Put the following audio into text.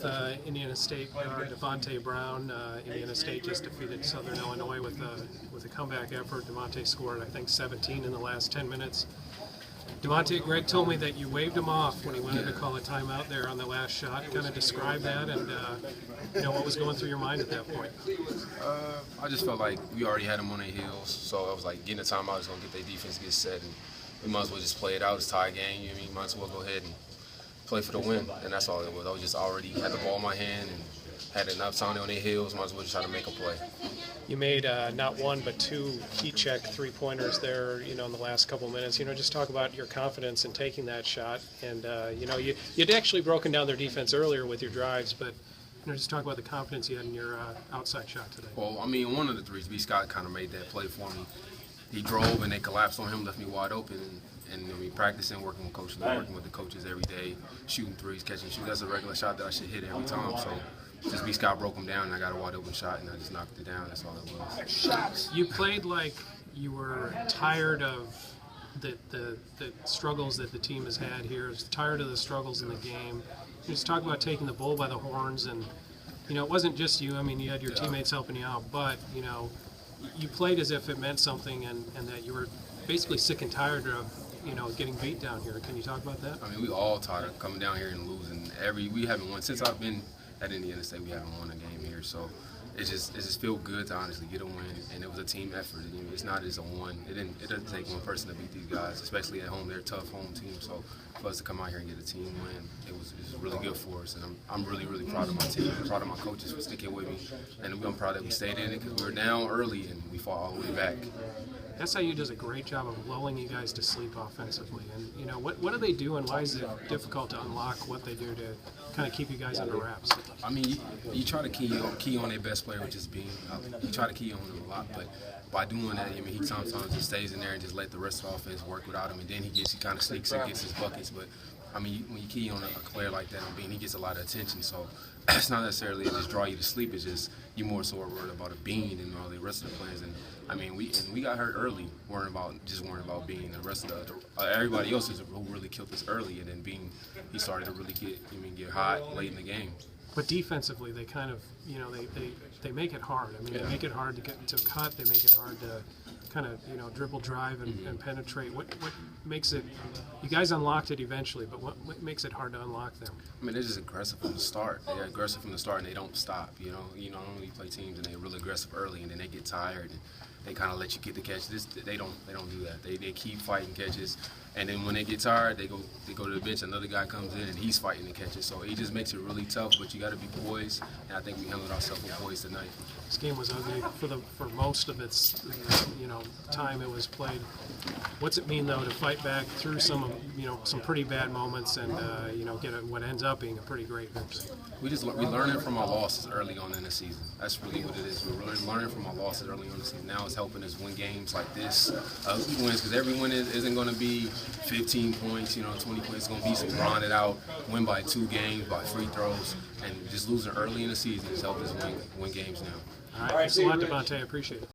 with Indiana State guard Devonte Brown. Indiana State just defeated Southern Illinois with a comeback effort. Devonte scored, I think, 17 in the last 10 minutes. Devonte, Greg told me that you waved him off when he wanted to call a timeout there on the last shot. Kind of describe that and what was going through your mind at that point. I just felt like we already had them on their heels, so I was like, getting a timeout is going to get their defense get set, and we might as well just play it out. It's a tie game. You might as well go ahead and play for the win, and that's all it was. I was just already had the ball in my hand and had enough time on their heels. Might as well just try to make a play. You made not one but two key check three-pointers there, in the last couple of minutes. Just talk about your confidence in taking that shot. And you'd actually broken down their defense earlier with your drives, but just talk about the confidence you had in your outside shot today. Well, I mean, one of the threes, B. Scott kind of made that play for me. He drove and they collapsed on him, left me wide open. And I mean, practicing, working with coaches, working with the coaches every day, shooting threes, catching shoots. That's a regular shot that I should hit every time. So just B. Scott broke him down, and I got a wide open shot, and I just knocked it down. That's all it was. You played like you were tired of the struggles that the team has had here. Tired of the struggles in the game. You just talk about taking the bull by the horns, and it wasn't just you. I mean, you had your teammates helping you out, but you played as if it meant something, and that you were basically sick and tired of getting beat down here. Can you talk about that? I mean, we all tired of coming down here and losing. We haven't won since I've been at Indiana State. We haven't won a game here, so it just feels good to honestly get a win. And it was a team effort. It's not just a one. It doesn't take one person to beat these guys, especially at home. They're a tough home team. So for us to come out here and get a team win, it was really good for us. And I'm really, really proud of my team. I'm proud of my coaches for sticking with me, and I'm proud that we stayed in it because we were down early and we fought all the way back. SIU does a great job of lulling you guys to sleep offensively, and what do they do, and why is it difficult to unlock what they do to kind of keep you guys under wraps? I mean, you try to key on their best player, which is Bean. You try to key on him a lot, but by doing that, I mean, he sometimes just stays in there and just let the rest of the offense work without him, and then he kind of sneaks and gets his buckets. But I mean, when you key on a player like that on Bean, he gets a lot of attention. So it's not necessarily just draw you to sleep. It's just you more so are worried about a Bean and all the rest of the players. And I mean, we got hurt early, worrying about Bean. The rest of everybody else who really killed us early, and then Bean, he started to really get hot late in the game. But defensively, they kind of they make it hard. I mean, they make it hard to get to a cut. They make it hard to kind of dribble, drive, and penetrate. What makes it? You guys unlocked it eventually, but what makes it hard to unlock them? I mean, they're just aggressive from the start. They're aggressive from the start, and they don't stop. Normally you play teams and they're really aggressive early, and then they get tired and they kind of let you get the catch. They don't do that. They keep fighting catches, and then when they get tired, they go to the bench. Another guy comes in and he's fighting the catches. So it just makes it really tough. But you got to be poised, and I think we handled ourselves with poise tonight. This game was ugly for most of its time it was played. What's it mean though to fight back through some pretty bad moments and get what ends up being a pretty great victory? We learning from our losses early on in the season. That's really what it is. We're really learning from our losses early on in the season. Now it's helping us win games like this. Wins, because every win isn't going to be 15 points, 20 points. It's going to be some grinded out, win by 2 games, by free throws, and just losing early in the season has helped us win games now. All right, thanks a lot, Devonte. I appreciate it.